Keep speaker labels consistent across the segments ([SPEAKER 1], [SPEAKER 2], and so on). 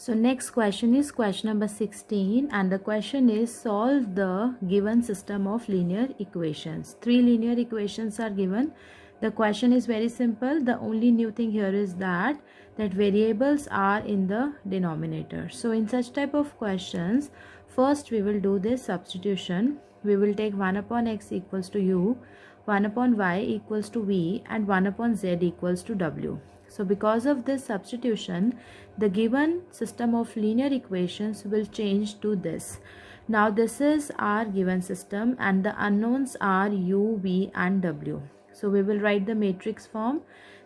[SPEAKER 1] So next question is question number 16, and the question is solve the given system of linear equations. Three linear equations are given. The question is very simple. The only new thing here is that variables are in the denominator. So in such type of questions, first we will do this substitution. We will take 1 upon x equals to u, 1 upon y equals to v, and 1 upon z equals to w. So because of this substitution, the given system of linear equations will change to this. Now this is our given system and the unknowns are u, v and w. So we will write the matrix form.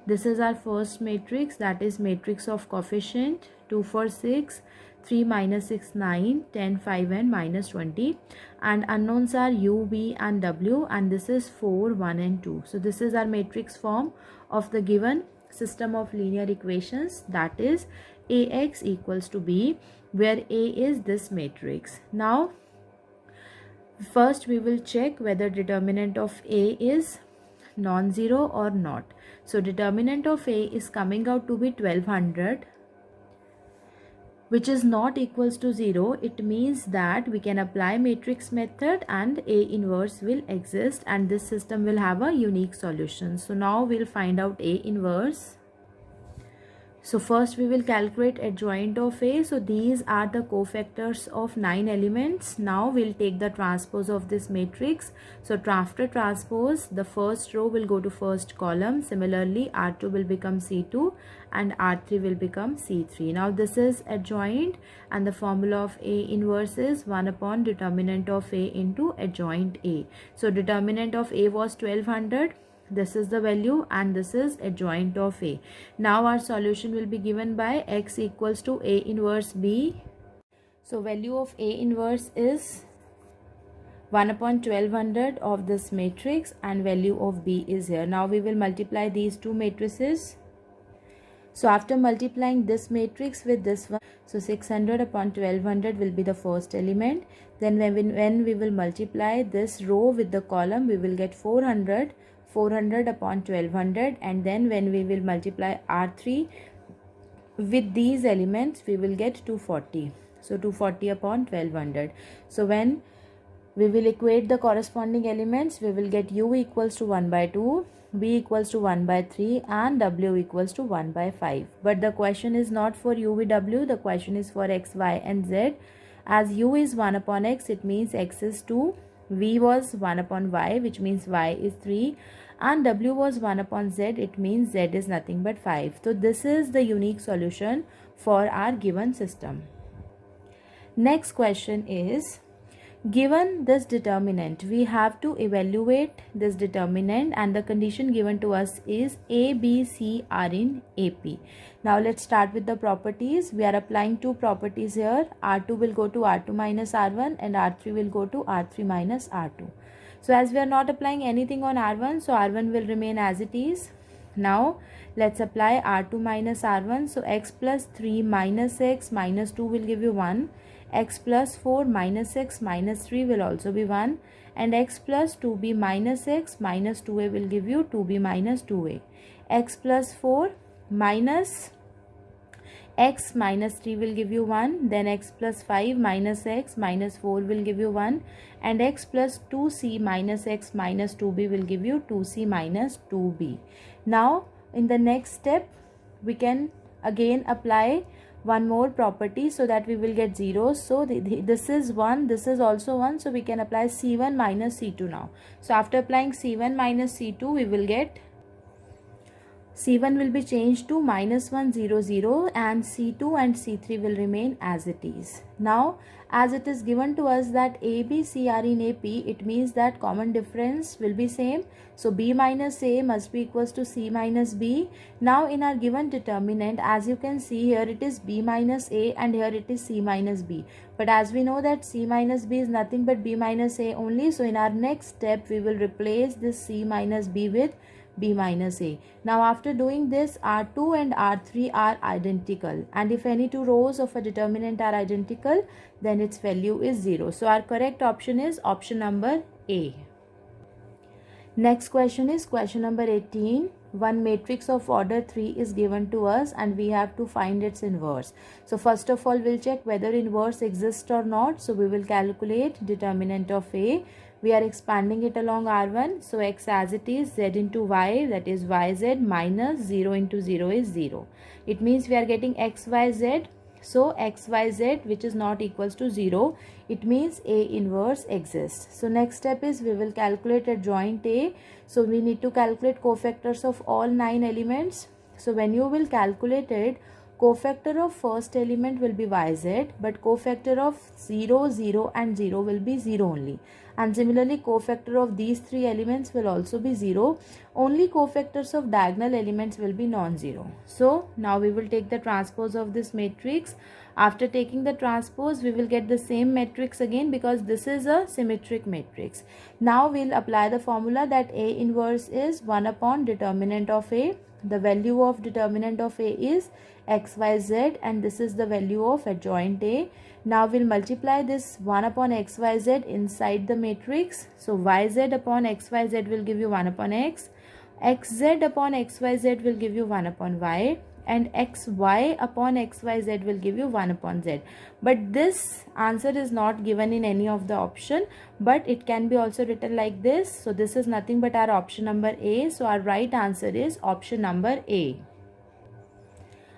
[SPEAKER 1] This is our first matrix, that is matrix of coefficient 2, 4, 6, 3, minus 6, 9, 10, 5 and minus 20, and unknowns are u, v and w, and this is 4, 1 and 2. So this is our matrix form of the given system of linear equations, that is ax equals to b, where a is this matrix. Now first we will check whether determinant of a is non-zero or not. So determinant of a is coming out to be 1200, which is not equals to 0. It means that we can apply matrix method and A inverse will exist and this system will have a unique solution. So now we'll find out A inverse. So first we will calculate adjoint of A. So these are the cofactors of 9 elements. Now we'll take the transpose of this matrix. So after transpose, the first row will go to first column. Similarly, R2 will become C2 and R3 will become C3. Now this is adjoint and the formula of A inverse is 1 upon determinant of A into adjoint A. So determinant of A was 1200. This is the value and this is adjoint of A. Now our solution will be given by x equals to A inverse B. So value of A inverse is 1 upon 1200 of this matrix and value of B is here. Now we will multiply these two matrices. So after multiplying this matrix with this one, so 600 upon 1200 will be the first element. Then when we will multiply this row with the column, we will get 400 upon 1200, and then when we will multiply R3 with these elements, we will get 240. So 240 upon 1200. So when we will equate the corresponding elements, we will get u equals to 1 by 2, v equals to 1 by 3 and w equals to 1 by 5. But the question is not for u, v, w, the question is for x, y and z. As u is 1 upon x, it means x is 2, v was 1 upon y, which means y is 3, and w was 1 upon z, it means z is nothing but 5. So this is the unique solution for our given system. Next question is, given this determinant, we have to evaluate this determinant and the condition given to us is A, B, C are in AP. Now let's start with the properties. We are applying two properties here. R2 will go to R2 minus R1 and R3 will go to R3 minus R2. So as we are not applying anything on R1, so R1 will remain as it is. Now let's apply R2 minus R1. So x plus 3 minus x minus 2 will give you 1. X plus 4 minus x minus 3 will also be 1. And x plus 2b minus x minus 2a will give you 2b minus 2a. X plus 4 minus x minus 3 will give you 1, then x plus 5 minus x minus 4 will give you 1, and x plus 2c minus x minus 2b will give you 2c minus 2b. Now in the next step we can again apply one more property so that we will get zeros. So this is 1, this is also 1, so we can apply c1 minus c2 now. So after applying c1 minus c2, we will get C1 will be changed to minus 1, 0, 0 and C2 and C3 will remain as it is. Now as it is given to us that A, B, C are in AP, it means that common difference will be same. So B minus A must be equals to C minus B. Now in our given determinant, as you can see here, it is B minus A and here it is C minus B. But as we know that C minus B is nothing but B minus A only. So in our next step, we will replace this C minus B with B minus A. Now after doing this, R2 and R3 are identical, and if any two rows of a determinant are identical, then its value is 0. So our correct option is option number A. Next question is question number 18. One matrix of order 3 is given to us and we have to find its inverse. So first of all, we'll check whether inverse exists or not. So we will calculate determinant of A. We are expanding it along R1. So X as it is, Z into Y, that is YZ minus 0 into 0 is 0. It means we are getting XYZ. So XYZ, which is not equals to 0, it means A inverse exists. So next step is we will calculate adjoint A. So we need to calculate cofactors of all 9 elements. So when you will calculate it, cofactor of first element will be YZ, but cofactor of 0, 0 and 0 will be 0 only. And similarly, cofactor of these 3 elements will also be 0. Only cofactors of diagonal elements will be non-zero. So now we will take the transpose of this matrix. After taking the transpose, we will get the same matrix again because this is a symmetric matrix. Now we'll apply the formula that A inverse is 1 upon determinant of A. The value of determinant of A is XYZ and this is the value of adjoint A. Now we'll multiply this 1 upon XYZ inside the matrix. So YZ upon XYZ will give you 1 upon X. XZ upon XYZ will give you 1 upon Y. And XY upon XYZ will give you 1 upon Z. But this answer is not given in any of the option, but it can be also written like this. So this is nothing but our option number A. So our right answer is option number A.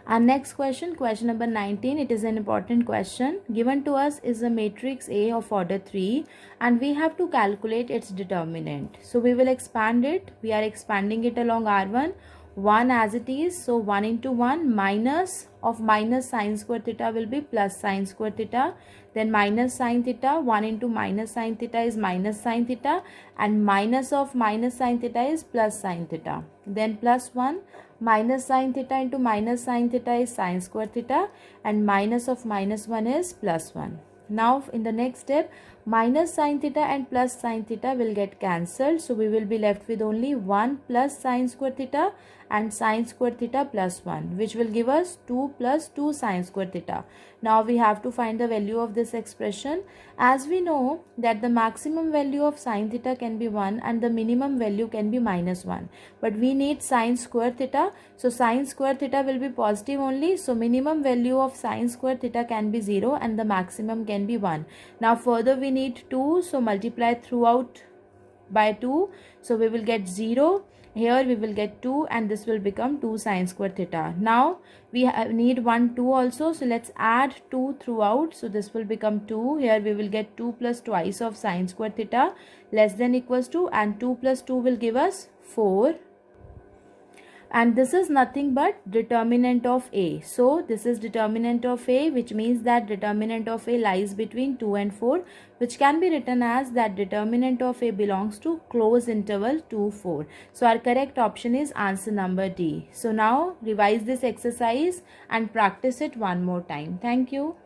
[SPEAKER 1] Our next question, question number 19, it is an important question. Given to us is a matrix A of order 3 and we have to calculate its determinant. So we will expand it. We are expanding it along R1. 1 as it is, so 1 into 1 minus of minus sine square theta will be plus sine square theta, then minus sine theta, 1 into minus sine theta is minus sine theta, and minus of minus sine theta is plus sine theta, then plus 1 minus sine theta into minus sine theta is sine square theta, and minus of minus 1 is plus 1. Now in the next step, minus sine theta and plus sine theta will get cancelled. So we will be left with only 1 plus sine square theta and sine square theta plus 1, which will give us 2 plus 2 sine square theta. Now we have to find the value of this expression. As we know that the maximum value of sine theta can be 1 and the minimum value can be minus 1. But we need sine square theta. So sine square theta will be positive only. So minimum value of sine square theta can be 0 and the maximum can be 1. Now further we need 2. So multiply throughout by 2. So we will get 0. Here we will get 2 and this will become 2 sine square theta. Now we need 1 2 also. So let's add 2 throughout. So this will become 2. Here we will get 2 plus twice of sine square theta less than equals to, and 2 plus 2 will give us 4. And this is nothing but determinant of A. So this is determinant of A, which means that determinant of A lies between 2 and 4, which can be written as that determinant of A belongs to close interval 2 4. So our correct option is answer number D. So now revise this exercise and practice it one more time. Thank you.